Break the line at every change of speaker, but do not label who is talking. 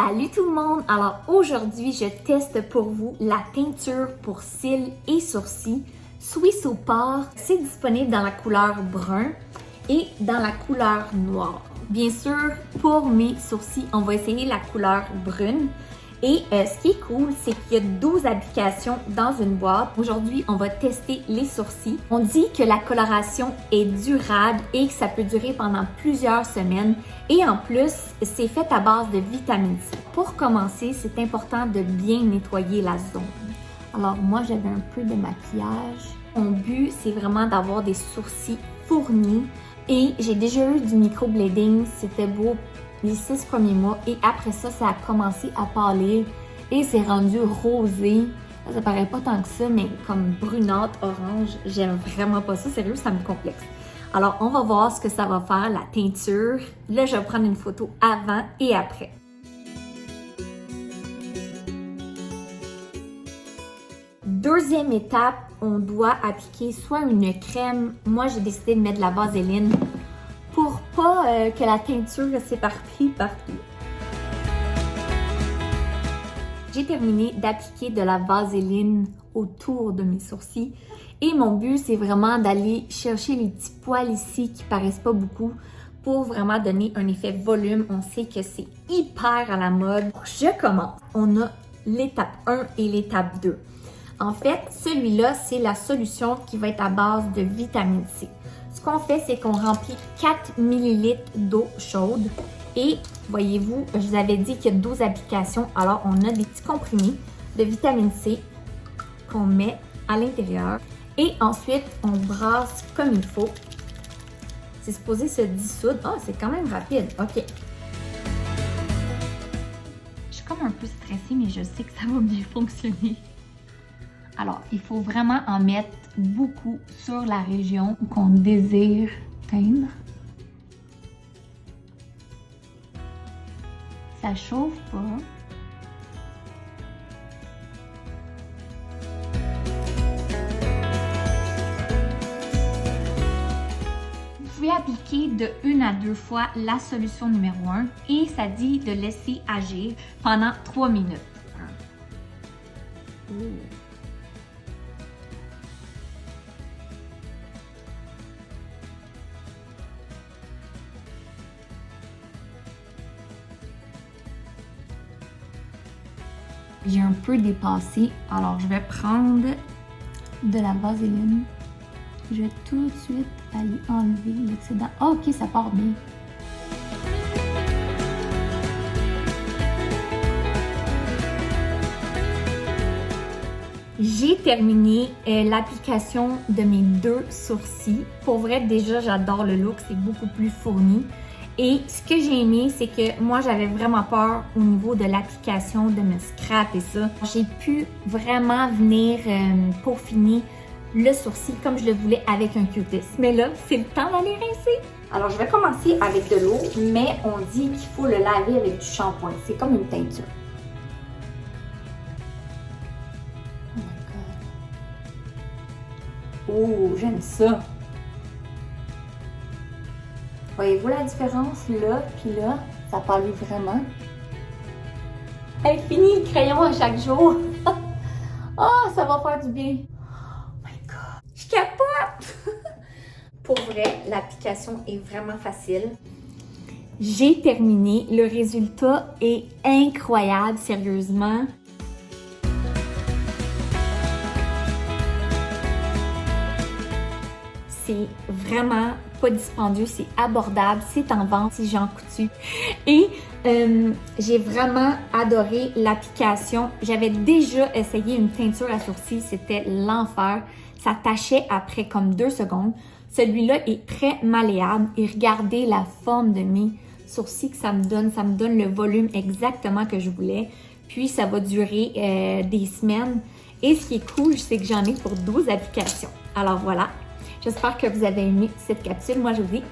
Salut tout le monde! Alors aujourd'hui, je teste pour vous la teinture pour cils et sourcils Swiss Opare. C'est disponible dans la couleur brun et dans la couleur noire. Bien sûr, pour mes sourcils, on va essayer la couleur brune. Et ce qui est cool, c'est qu'il y a 12 applications dans une boîte. Aujourd'hui, on va tester les sourcils. On dit que la coloration est durable et que ça peut durer pendant plusieurs semaines. Et en plus, c'est fait à base de vitamine C. Pour commencer, c'est important de bien nettoyer la zone. Alors moi, j'avais un peu de maquillage. Mon but, c'est vraiment d'avoir des sourcils fournis. Et j'ai déjà eu du microblading, c'était beau les 6 premiers mois. Et après ça, ça a commencé à pâlir et c'est rendu rosé. Ça paraît pas tant que ça, mais comme brunâtre, orange, j'aime vraiment pas ça. Sérieux, ça me complexe. Alors, on va voir ce que ça va faire, la teinture. Là, je vais prendre une photo avant et après. Deuxième étape, on doit appliquer soit une crème. Moi, j'ai décidé de mettre de la vaseline pour pas que la teinture s'éparpille partout. J'ai terminé d'appliquer de la vaseline autour de mes sourcils. Et mon but, c'est vraiment d'aller chercher les petits poils ici qui paraissent pas beaucoup pour vraiment donner un effet volume. On sait que c'est hyper à la mode. Je commence. On a l'étape 1 et l'étape 2. En fait, celui-là, c'est la solution qui va être à base de vitamine C. Ce qu'on fait, c'est qu'on remplit 4 ml d'eau chaude. Et voyez-vous, je vous avais dit qu'il y a 12 applications. Alors, on a des petits comprimés de vitamine C qu'on met à l'intérieur. Et ensuite, on brasse comme il faut. C'est supposé se dissoudre. Ah, c'est quand même rapide. OK. Je suis comme un peu stressée, mais je sais que ça va bien fonctionner. Alors, il faut vraiment en mettre beaucoup sur la région qu'on désire teindre. Ça chauffe pas. Vous pouvez appliquer de 1 à 2 fois la solution numéro 1 et ça dit de laisser agir pendant 3 minutes. J'ai un peu dépassé, alors je vais prendre de la vaseline. Je vais tout de suite aller enlever l'excédent. Oh, ok, ça part bien. J'ai terminé l'application de mes 2 sourcils. Pour vrai, déjà, j'adore le look, c'est beaucoup plus fourni. Et ce que j'ai aimé, c'est que moi, j'avais vraiment peur au niveau de l'application de me scraper ça. J'ai pu vraiment venir peaufiner le sourcil comme je le voulais avec un Q-tip. Mais là, c'est le temps d'aller rincer. Alors, je vais commencer avec de l'eau, mais on dit qu'il faut le laver avec du shampoing. C'est comme une teinture. Oh my God. Oh, j'aime ça. Voyez-vous la différence là puis là? Ça pâlit vraiment. Elle finit le crayon à chaque jour. Oh, ça va faire du bien. Oh my God. Je capote! Pour vrai, l'application est vraiment facile. J'ai terminé. Le résultat est incroyable, sérieusement. C'est vraiment pas dispendieux, c'est abordable, c'est en vente, c'est Jean Coutu. Et j'ai vraiment adoré l'application. J'avais déjà essayé une teinture à sourcils, c'était l'enfer. Ça tachait après comme 2 secondes. Celui-là est très malléable et regardez la forme de mes sourcils que ça me donne le volume exactement que je voulais. Puis ça va durer des semaines. Et ce qui est cool, c'est que j'en ai pour 12 applications. Alors voilà. J'espère que vous avez aimé cette capsule. Moi, je vous dis